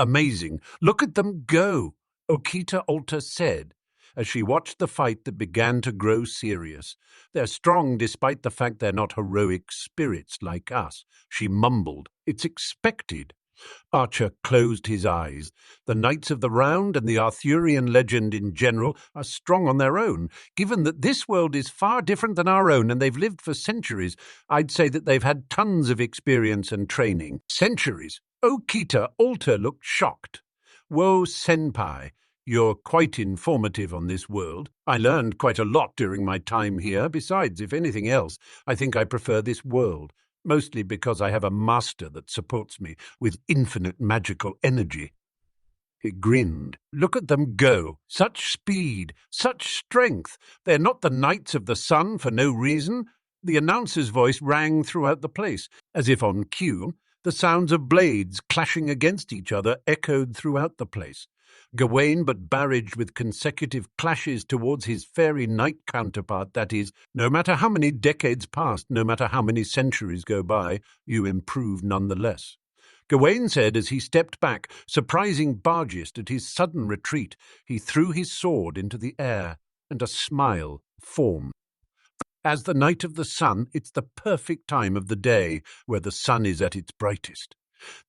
Amazing. Look at them go, Okita Alta said, as she watched the fight that began to grow serious. They're strong despite the fact they're not heroic spirits like us, she mumbled. It's expected. Archer closed his eyes. The Knights of the Round and the Arthurian legend in general are strong on their own. Given that this world is far different than our own and they've lived for centuries, I'd say that they've had tons of experience and training. Centuries? Okita Alta looked shocked. Whoa, senpai, you're quite informative on this world. I learned quite a lot during my time here. Besides, if anything else, I think I prefer this world. Mostly because I have a master that supports me with infinite magical energy. He grinned. Look at them go. Such speed, such strength. They're not the Knights of the Sun for no reason. The announcer's voice rang throughout the place. As if on cue, the sounds of blades clashing against each other echoed throughout the place. Gawain but barraged with consecutive clashes towards his fairy knight counterpart, that is, no matter how many decades pass, no matter how many centuries go by, you improve nonetheless. Gawain said as he stepped back, surprising Bargist at his sudden retreat. He threw his sword into the air, and a smile formed. As the Knight of the Sun, it's the perfect time of the day where the sun is at its brightest.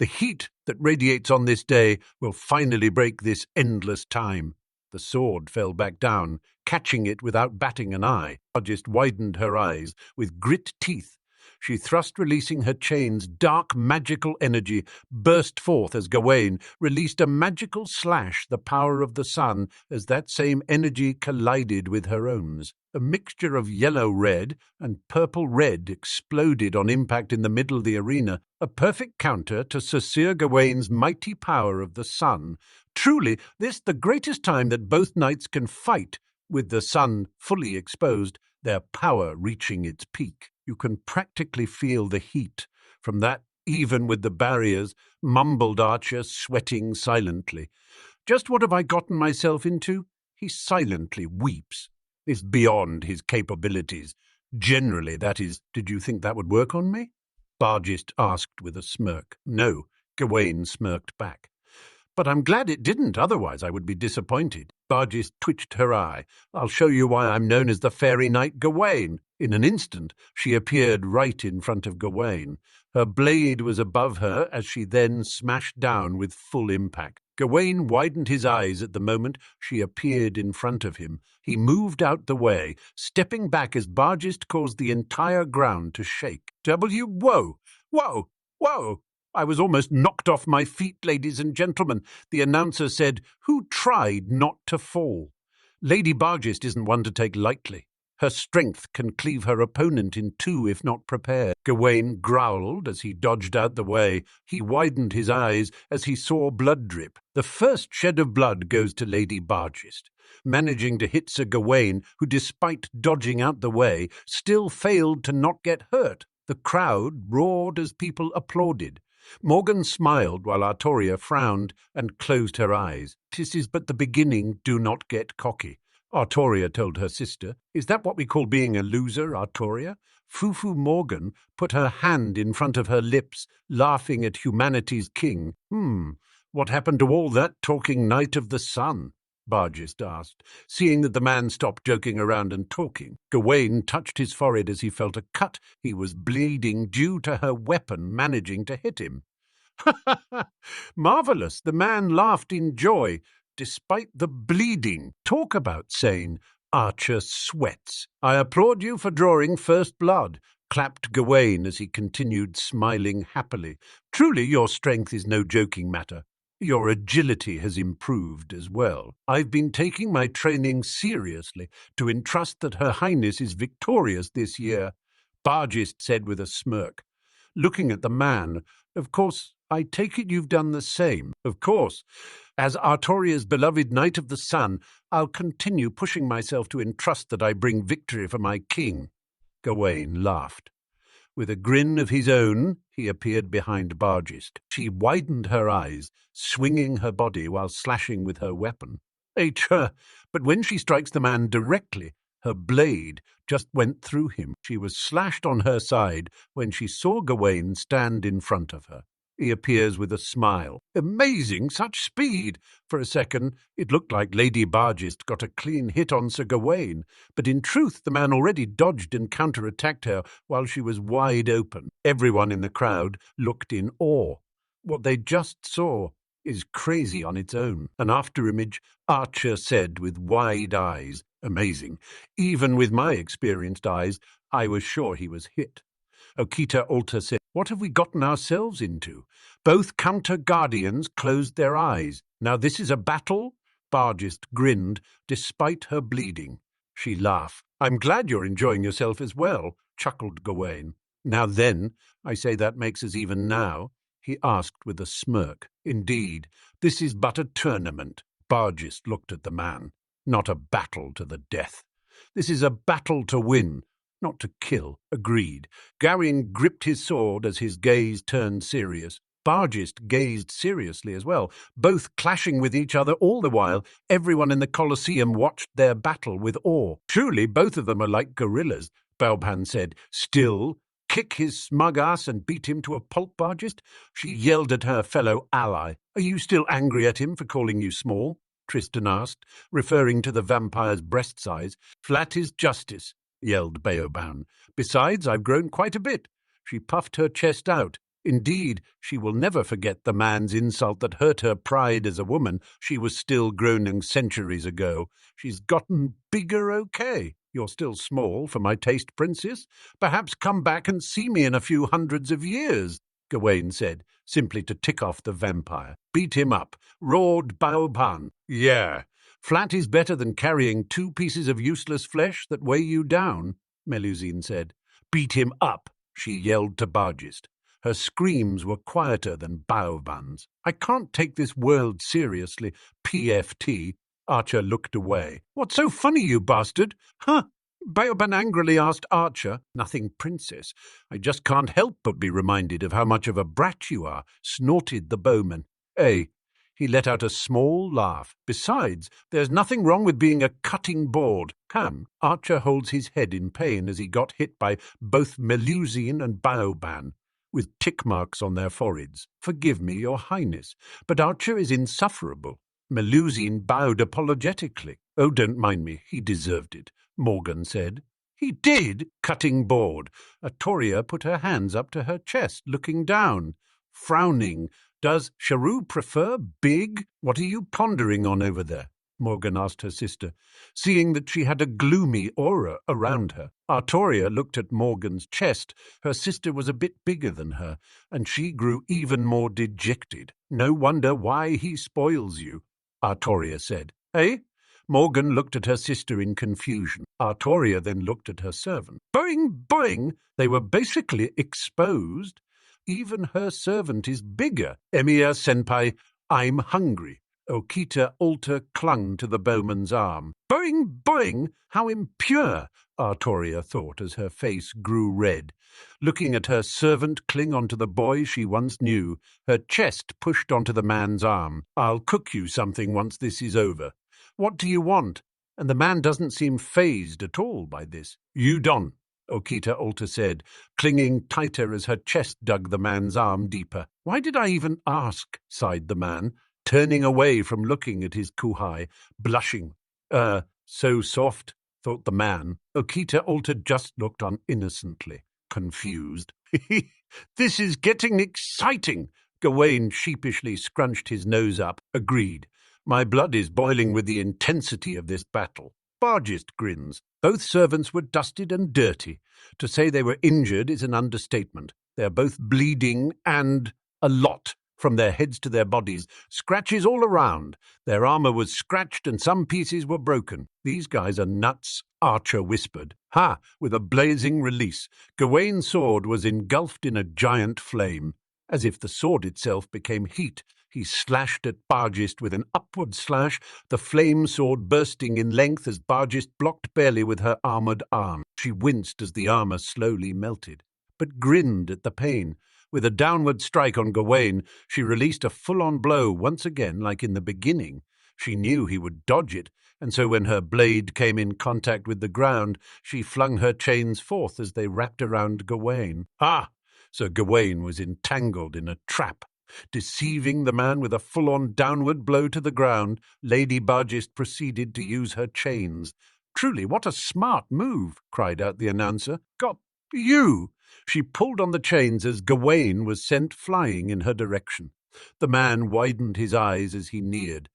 The heat that radiates on this day will finally break this endless time. The sword fell back down, catching it without batting an eye. Bargist widened her eyes with grit teeth. She thrust, releasing her chains. Dark magical energy burst forth as Gawain released a magical slash, the power of the sun, as that same energy collided with her own. A mixture of yellow-red and purple-red exploded on impact in the middle of the arena, a perfect counter to Sir Gawain's mighty power of the sun. Truly, this the greatest time that both knights can fight, with the sun fully exposed, their power reaching its peak. You can practically feel the heat from that, even with the barriers, mumbled Archer, sweating silently. Just what have I gotten myself into? He silently weeps. Is beyond his capabilities. Generally, that is, did you think that would work on me? Bargist asked with a smirk. No, Gawain smirked back. But I'm glad it didn't, otherwise I would be disappointed. Bargist twitched her eye. I'll show you why I'm known as the fairy knight Gawain. In an instant, she appeared right in front of Gawain. Her blade was above her as she then smashed down with full impact. Gawain widened his eyes at the moment she appeared in front of him. He moved out the way, stepping back as Bargist caused the entire ground to shake. Whoa! Whoa! Whoa! I was almost knocked off my feet, ladies and gentlemen. The announcer said, "Who tried not to fall?" Lady Bargist isn't one to take lightly. Her strength can cleave her opponent in two if not prepared. Gawain growled as he dodged out the way. He widened his eyes as he saw blood drip. The first shed of blood goes to Lady Bargist, managing to hit Sir Gawain, who, despite dodging out the way, still failed to not get hurt. The crowd roared as people applauded. Morgan smiled while Artoria frowned and closed her eyes. "This is but the beginning, do not get cocky," Artoria told her sister. "Is that what we call being a loser, Artoria?" Fufu Morgan put her hand in front of her lips, laughing at humanity's king. What happened to all that talking Knight of the Sun?" Bargist asked, seeing that the man stopped joking around and talking. Gawain touched his forehead as he felt a cut. He was bleeding due to her weapon managing to hit him. Marvelous! The man laughed in joy. Despite the bleeding, talk about sane. Archer sweats. "I applaud you for drawing first blood," clapped Gawain as he continued smiling happily. "Truly your strength is no joking matter. Your agility has improved as well. I've been taking my training seriously to entrust that Her Highness is victorious this year," Bargist said with a smirk. Looking at the man, "Of course, I take it you've done the same." "Of course. As Artoria's beloved Knight of the Sun, I'll continue pushing myself to entrust that I bring victory for my king." Gawain laughed. With a grin of his own, he appeared behind Bargist. She widened her eyes, swinging her body while slashing with her weapon. But when she strikes the man directly, her blade just went through him. She was slashed on her side when she saw Gawain stand in front of her. He appears with a smile. Amazing, such speed! For a second, it looked like Lady Bargist got a clean hit on Sir Gawain, but in truth the man already dodged and counter-attacked her while she was wide open. Everyone in the crowd looked in awe. What they just saw is crazy on its own. An after-image, Archer said with wide eyes. Amazing. Even with my experienced eyes, I was sure he was hit. Okita Alta said, "What have we gotten ourselves into?" Both counter-guardians closed their eyes. "Now this is a battle?" Bargist grinned, despite her bleeding. She laughed. "I'm glad you're enjoying yourself as well," chuckled Gawain. "Now then, I say that makes us even now?" he asked with a smirk. "Indeed, this is but a tournament." Bargist looked at the man. "Not a battle to the death. This is a battle to win, not to kill." Agreed. Gawain gripped his sword as his gaze turned serious. Bargist gazed seriously as well, both clashing with each other all the while. Everyone in the Colosseum watched their battle with awe. "Truly, both of them are like gorillas," Balban said. "Still, kick his smug ass and beat him to a pulp, Bargist?" She yelled at her fellow ally. "Are you still angry at him for calling you small?" Tristan asked, referring to the vampire's breast size. "Flat is justice," yelled Baoban. "Besides, I've grown quite a bit." She puffed her chest out. Indeed, she will never forget the man's insult that hurt her pride as a woman. She was still groaning centuries ago. "She's gotten bigger, okay. You're still small for my taste, princess. Perhaps come back and see me in a few hundreds of years," Gawain said, simply to tick off the vampire. "Beat him up," roared Baoban. "Yeah. Flat is better than carrying 2 pieces of useless flesh that weigh you down," Melusine said. "Beat him up," she yelled to Bargist. Her screams were quieter than Baoban's. "I can't take this world seriously, PFT." Archer looked away. "What's so funny, you bastard?" "Huh?" Baoban angrily asked Archer. "Nothing, princess. I just can't help but be reminded of how much of a brat you are," snorted the bowman. "Eh?" He let out a small laugh. "Besides, there's nothing wrong with being a cutting board. Come." Archer holds his head in pain as he got hit by both Melusine and Baoban, with tick marks on their foreheads. "Forgive me, your highness, but Archer is insufferable." Melusine bowed apologetically. "Oh, don't mind me. He deserved it," Morgan said. "He did?" Cutting board. Artoria put her hands up to her chest, looking down, frowning. "Does Sharu prefer big? What are you pondering on over there?" Morgan asked her sister, seeing that she had a gloomy aura around her. Artoria looked at Morgan's chest. Her sister was a bit bigger than her, and she grew even more dejected. "No wonder why he spoils you," Artoria said. "Eh?" Morgan looked at her sister in confusion. Artoria then looked at her servant. Boing, boing! They were basically exposed. Even her servant is bigger. "Emiya senpai, I'm hungry." Okita Alta clung to the bowman's arm. "Boing, boing! How impure!" Artoria thought as her face grew red. Looking at her servant cling onto the boy she once knew, her chest pushed onto the man's arm. "I'll cook you something once this is over." "What do you want?" And the man doesn't seem fazed at all by this. "You don't," Okita Alta said, clinging tighter as her chest dug the man's arm deeper. "Why did I even ask?" sighed the man, turning away from looking at his kuhai, blushing. So soft," thought the man. Okita Alta just looked on innocently, confused. "This is getting exciting." Gawain sheepishly scrunched his nose up. "Agreed. My blood is boiling with the intensity of this battle." Bargist grins. Both servants were dusted and dirty. To say they were injured is an understatement. They are both bleeding and a lot, from their heads to their bodies, scratches all around. Their armor was scratched and some pieces were broken. "These guys are nuts," Archer whispered. "Ha!" With a blazing release, Gawain's sword was engulfed in a giant flame. As if the sword itself became heat, he slashed at Bargist with an upward slash, the flame sword bursting in length as Bargist blocked barely with her armored arm. She winced as the armor slowly melted, but grinned at the pain. With a downward strike on Gawain, she released a full-on blow once again like in the beginning. She knew he would dodge it, and so when her blade came in contact with the ground, she flung her chains forth as they wrapped around Gawain. "Ah!" So Gawain was entangled in a trap. Deceiving the man with a full-on downward blow to the ground, Lady Bargist proceeded to use her chains. "Truly, what a smart move!" cried out the announcer. "Got you!" She pulled on the chains as Gawain was sent flying in her direction. The man widened his eyes as he neared.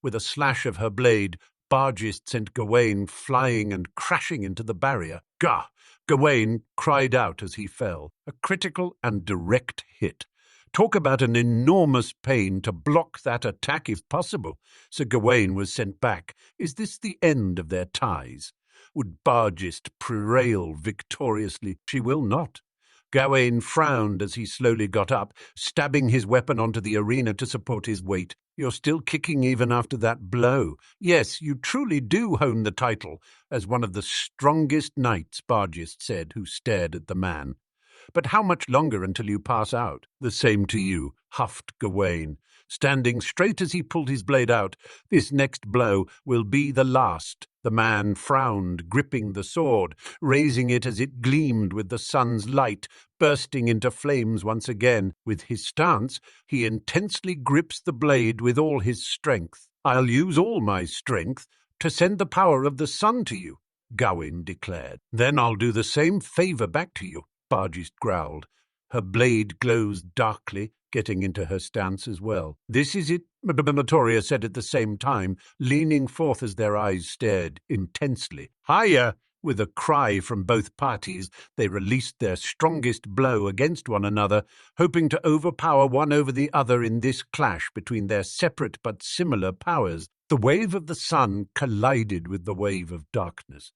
With a slash of her blade, Bargist sent Gawain flying and crashing into the barrier. Gah! Gawain cried out as he fell. A critical and direct hit. Talk about an enormous pain to block that attack if possible. Sir Gawain was sent back. Is this the end of their ties? Would Bargist prevail victoriously? She will not. Gawain frowned as he slowly got up, stabbing his weapon onto the arena to support his weight. "You're still kicking even after that blow. Yes, you truly do own the title, as one of the strongest knights," Bargist said, who stared at the man. "But how much longer until you pass out?" "The same to you," huffed Gawain, standing straight as he pulled his blade out. "This next blow will be the last." The man frowned, gripping the sword, raising it as it gleamed with the sun's light, bursting into flames once again. With his stance, he intensely grips the blade with all his strength. "I'll use all my strength to send the power of the sun to you," Gawain declared. "Then I'll do the same favor back to you," Bargist growled. Her blade glows darkly, getting into her stance as well. "This is it," Matoria said at the same time, leaning forth as their eyes stared intensely. "Higher!" With a cry from both parties, they released their strongest blow against one another, hoping to overpower one over the other in this clash between their separate but similar powers. The wave of the sun collided with the wave of darkness.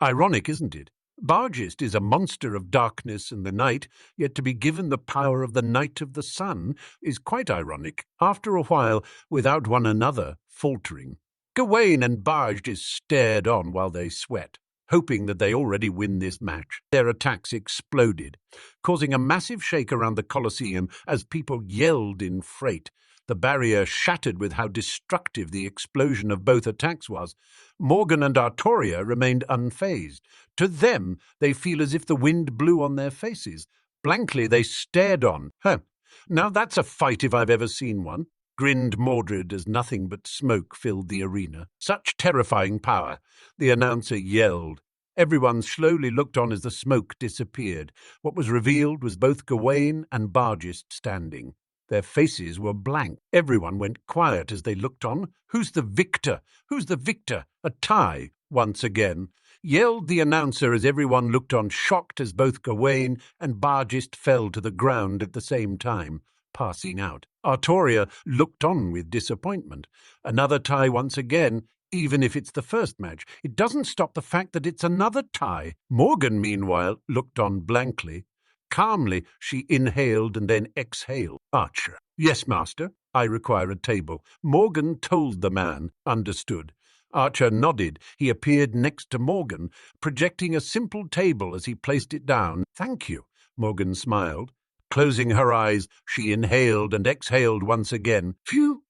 Ironic, isn't it? Bargist is a monster of darkness and the night, yet to be given the power of the Knight of the Sun is quite ironic. After a while, without one another faltering, Gawain and Bargist stared on while they sweat, hoping that they already win this match. Their attacks exploded, causing a massive shake around the Colosseum as people yelled in fright. The barrier shattered with how destructive the explosion of both attacks was. Morgan and Artoria remained unfazed. To them, they feel as if the wind blew on their faces. Blankly, they stared on. Now that's a fight if I've ever seen one," grinned Mordred as nothing but smoke filled the arena. "Such terrifying power," the announcer yelled. Everyone slowly looked on as the smoke disappeared. What was revealed was both Gawain and Bargist standing. Their faces were blank. Everyone went quiet as they looked on. "Who's the victor? Who's the victor? A tie, once again," yelled the announcer as everyone looked on, shocked as both Gawain and Bargist fell to the ground at the same time, passing out. Artoria looked on with disappointment. Another tie once again. Even if it's the first match, it doesn't stop the fact that it's another tie. Morgan, meanwhile, looked on blankly. Calmly, she inhaled and then exhaled. "Archer." "Yes, master. I require a table." Morgan told the man. "Understood." Archer nodded. He appeared next to Morgan, projecting a simple table as he placed it down. "Thank you." Morgan smiled. Closing her eyes, she inhaled and exhaled once again. "Phew!"